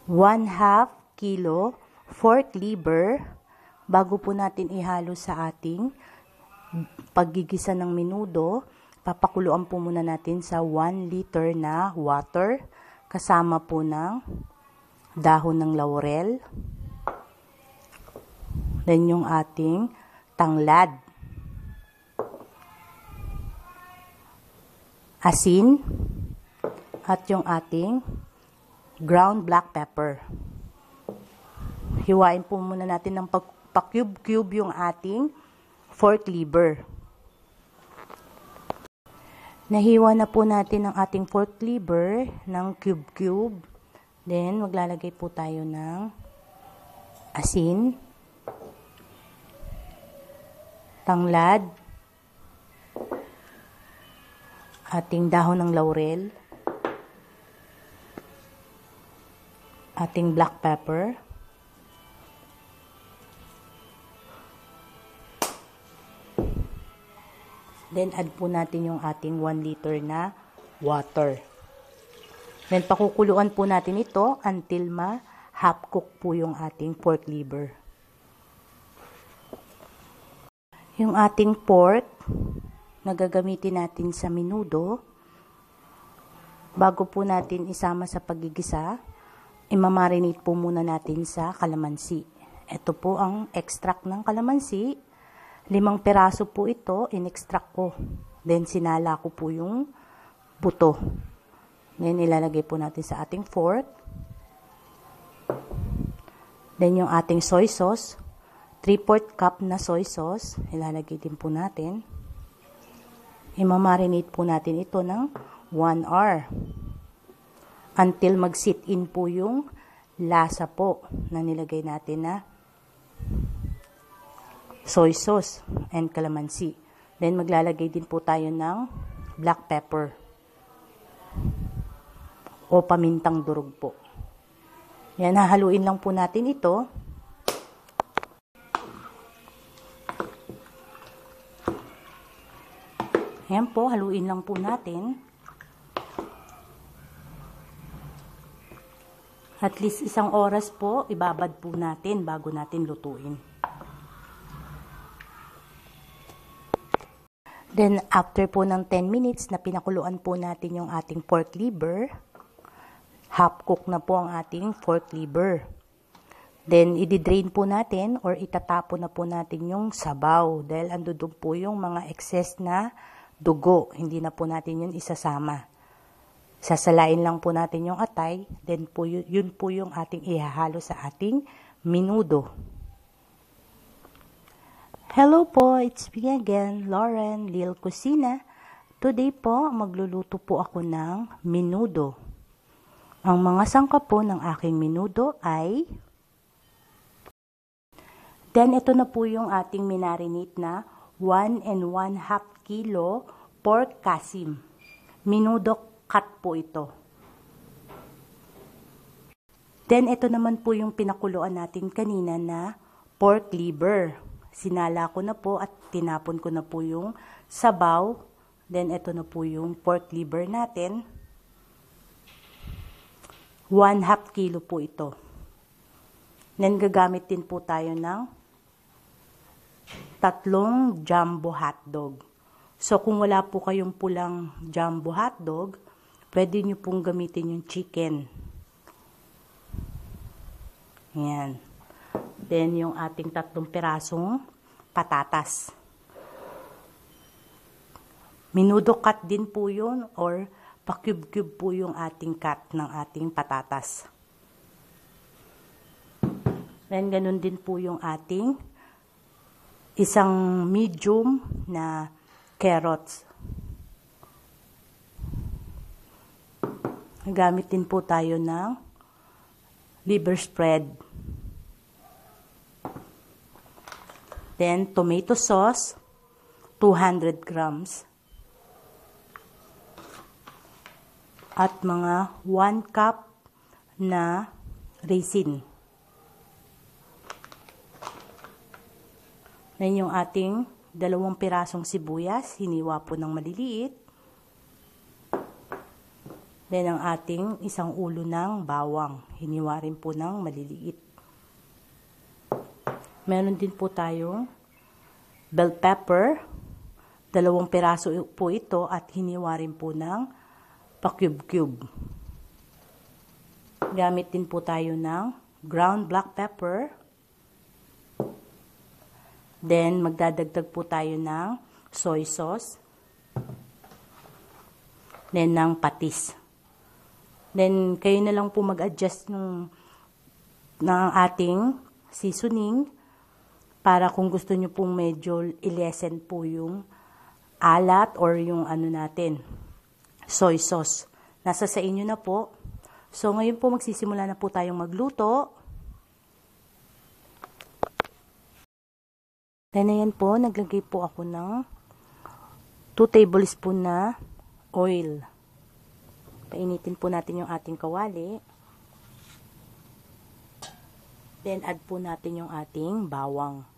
1/2 kilo pork liver. Bago po natin ihalo sa ating paggigisa ng menudo, papakuluan po muna natin sa 1 liter na water kasama po ng dahon ng laurel. Then yung ating tanglad, asin, at yung ating ground black pepper. Hiwain po muna natin ng pa-cube-cube yung ating pork liver. Nahiwa na po natin ang ating pork liver ng cube-cube. Then, maglalagay po tayo ng asin, tanglad, ating dahon ng laurel, ating black pepper, then add po natin yung ating 1 liter na water. Then pakukuluan po natin ito until half cook po yung ating pork liver. Yung ating pork na gagamitin natin sa menudo, bago po natin isama sa paggigisa, imamarinate po muna natin sa kalamansi. Ito po ang extract ng kalamansi. 5 peraso po ito, in-extract ko. Then, sinala ko po yung buto. Then, ilalagay po natin sa ating fork. Then, yung ating soy sauce. 3/4 cup na soy sauce. Ilalagay din po natin. Imamarinate po natin ito ng 1 hour. Until mag-sit in po yung lasa po na nilagay natin na soy sauce and calamansi. Then, maglalagay din po tayo ng black pepper o pamintang durog po. Yan, hahaluin lang po natin ito. Yan po, haluin lang po natin. At least 1 oras po, ibabad po natin bago natin lutuin. Then, after po ng 10 minutes na pinakuluan po natin yung ating pork liver, half cook na po ang ating pork liver. Then, i-drain po natin or itatapon na po natin yung sabaw dahil andudog po yung mga excess na dugo. Hindi na po natin yun isasama. Sasalain lang po natin yung atay, then po yun po yung ating ihahalo sa ating menudo. Hello po, it's me again, Lauren, Lil Kusina. Today po, magluluto po ako ng menudo. Ang mga sangkap po ng aking menudo ay, then ito na po yung ating minarinate na 1 1/2 kilo pork kasim. Menudo cut po ito. Then ito naman po yung pinakuluan natin kanina na pork liver. Sinala ko na po at tinapon ko na po yung sabaw. Then, ito na po yung pork liver natin. 1/2 kilo po ito. Then, gagamit din po tayo ng 3 jumbo hotdog. So, kung wala po kayong pulang jumbo hotdog, pwede nyo pong gamitin yung chicken. Yan. Then, yung ating 3 pirasong patatas. Menudo cut din po yun or pa-cube-cube po yung ating cut ng ating patatas. Then, ganun din po yung ating isang medium na carrots. Gamit din po tayo ng liver spread. Then, tomato sauce, 200 grams. At mga 1 cup na raisin. Then, yung ating 2 pirasong sibuyas, hiniwa po ng maliliit. Then ang ating isang ulo ng bawang, hiniwa rin po ng maliliit. Meron din po tayong bell pepper, 2 piraso po ito at hiniwa rin po ng pa-cube-cube. Gamit din po tayo ng ground black pepper. Then magdadagdag po tayo ng soy sauce. Then ng patis. Then kayo na lang po mag-adjust ng ating seasoning para kung gusto nyo pong medyo i-lessen po yung alat or yung ano natin, soy sauce. Nasa sa inyo na po. So ngayon po magsisimula na po tayong magluto. Then ayan po, naglagay po ako ng 2 tablespoon na oil. Painitin po natin yung ating kawali. Then add po natin yung ating bawang.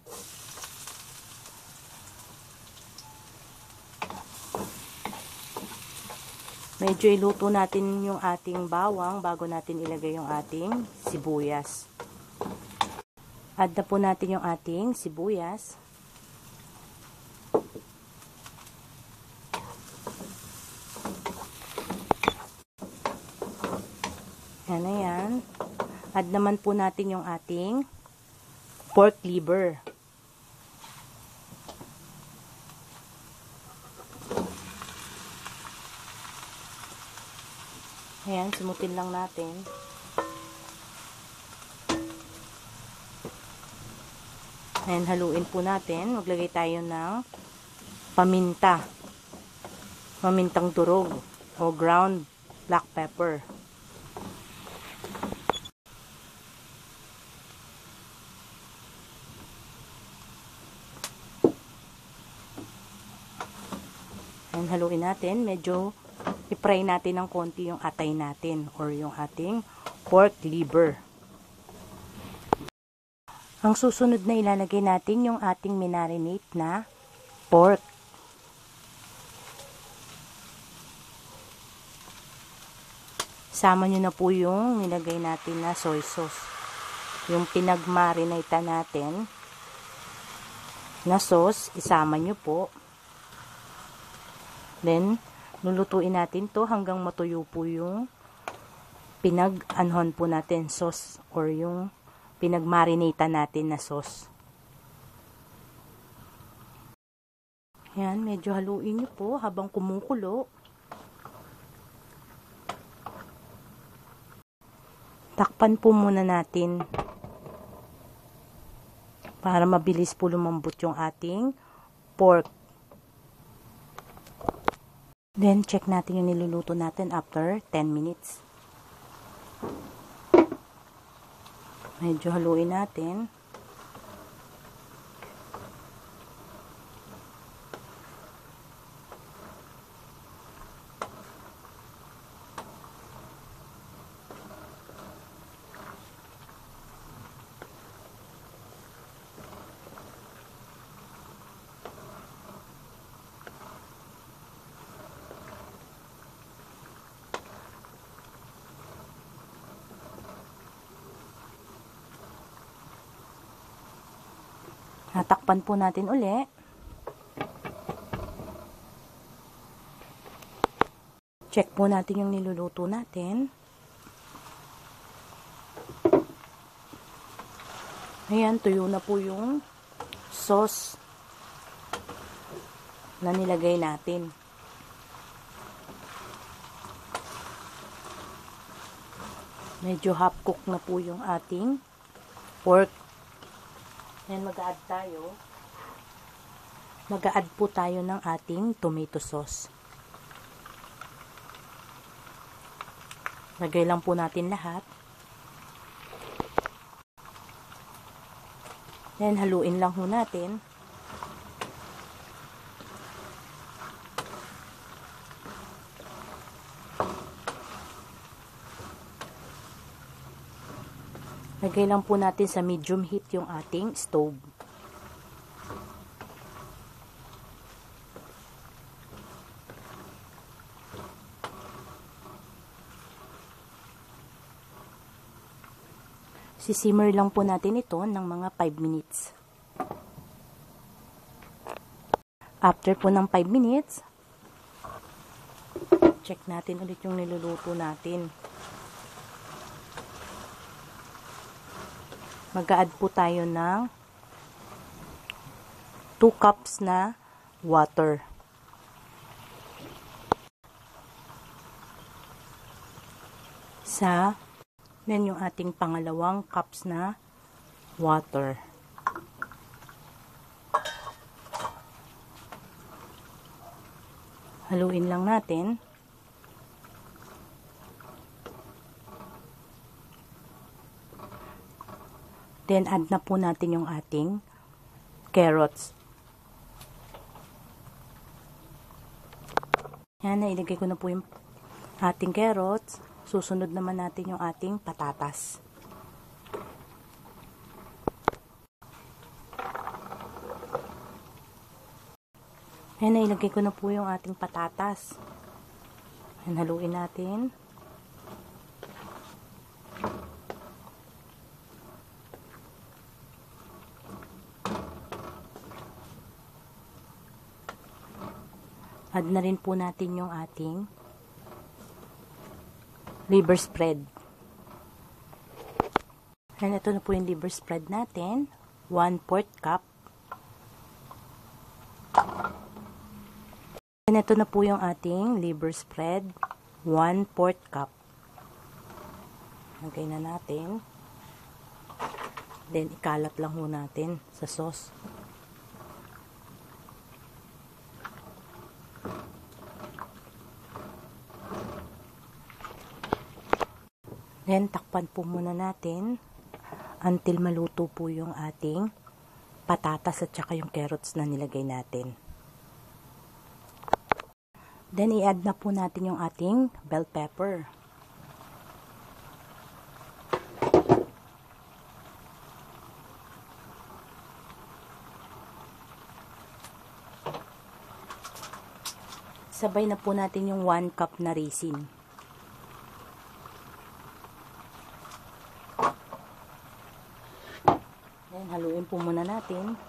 Medyo iluto natin yung ating bawang bago natin ilagay yung ating sibuyas. Add na po natin yung ating sibuyas. Yan na yan. Add naman po natin yung ating pork liver. Ayan, simutin lang natin. Ayan, haluin po natin. Maglagay tayo ng paminta. Pamintang durog o ground black pepper. Ayan, haluin natin. Medyo i-fry natin ng konti yung atay natin or yung ating pork liver. Ang susunod na ilalagay natin yung ating minarinate na pork. Sama nyo na po yung nilagay natin na soy sauce. Yung pinagmarinate natin na sauce, isama nyo po. Then, lulutuin natin to hanggang matuyo po yung pinag-anhon po natin sauce or yung pinagmarinate natin na sauce. Yan, medyo haluin nyo po habang kumukulo. Takpan po muna natin para mabilis po lumambot yung ating pork. Then, check natin yung niluluto natin after 10 minutes. Medyo haluin natin. Natakpan po natin uli. Check po natin yung niluluto natin. Ayan, tuyo na po yung sauce na nilagay natin. Medyo half cook na po yung ating pork. Ayan, mag-a-add tayo. Mag-a-add po tayo ng ating tomato sauce. Lagay lang po natin lahat. Then, haluin lang po natin. Lagay lang po natin sa medium heat yung ating stove. Sisimmer lang po natin ito ng mga 5 minutes. After po ng 5 minutes, check natin ulit yung niluluto natin. Mag-a-add po tayo ng 2 cups na water. Then yung ating pangalawang cups na water. Haluin lang natin. Then add na po natin yung ating carrots. Yan, nailagay ko na po yung ating carrots. Susunod naman natin yung ating patatas. Yan, nailagay ko na po yung ating patatas. Yan, haluin natin. Add na rin po natin yung ating liver spread. And ito na po yung liver spread natin. 1/4 cup. And ito na po yung ating liver spread. 1/4 cup. Lagay na natin. Then ikalat lang po natin sa sauce. Then, takpan po muna natin until maluto po yung ating patatas at saka yung carrots na nilagay natin. Then, i-add na po natin yung ating bell pepper. Sabay na po natin yung 1 cup na raisin. Ayan, haluin po muna natin.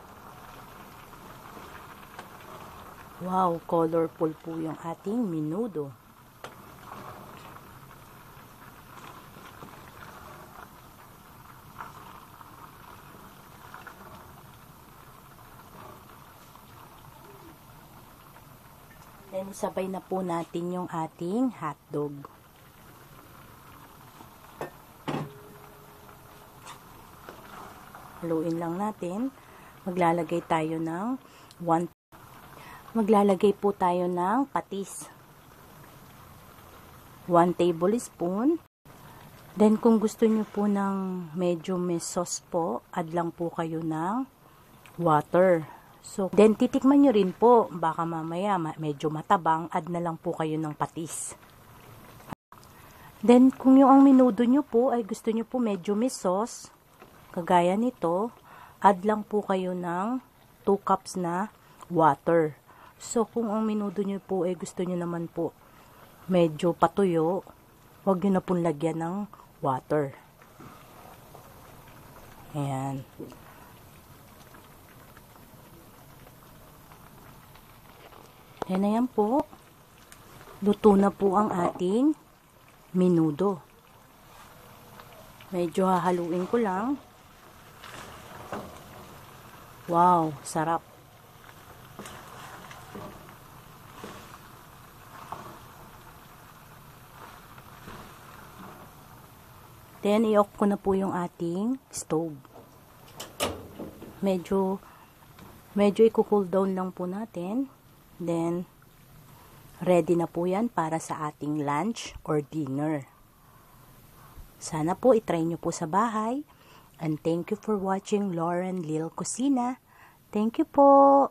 Wow, colorful po yung ating menudo. Then, sabay na po natin yung ating hotdog. Haluin lang natin. Maglalagay po tayo ng patis. 1 tablespoon. Then, kung gusto nyo po ng medyo may sauce po, add lang po kayo ng water. So, then, titikman nyo rin po. Baka mamaya medyo matabang, add na lang po kayo ng patis. Then, kung yung ang menudo nyo po ay gusto nyo po medyo may sauce, kagaya nito, add lang po kayo ng 2 cups na water. So, kung ang menudo nyo po ay gusto nyo naman po medyo patuyo, huwag nyo na pong lagyan ng water. Ayan. Ayan na yan po. Luto na po ang ating menudo. Medyo hahaluin ko lang. Wow, sarap. Then, i-off ko na po yung ating stove. Medyo i-cool down lang po natin. Then, ready na po yan para sa ating lunch or dinner. Sana po itry nyo po sa bahay. And thank you for watching Lauren Lil Cocina. Thank you po.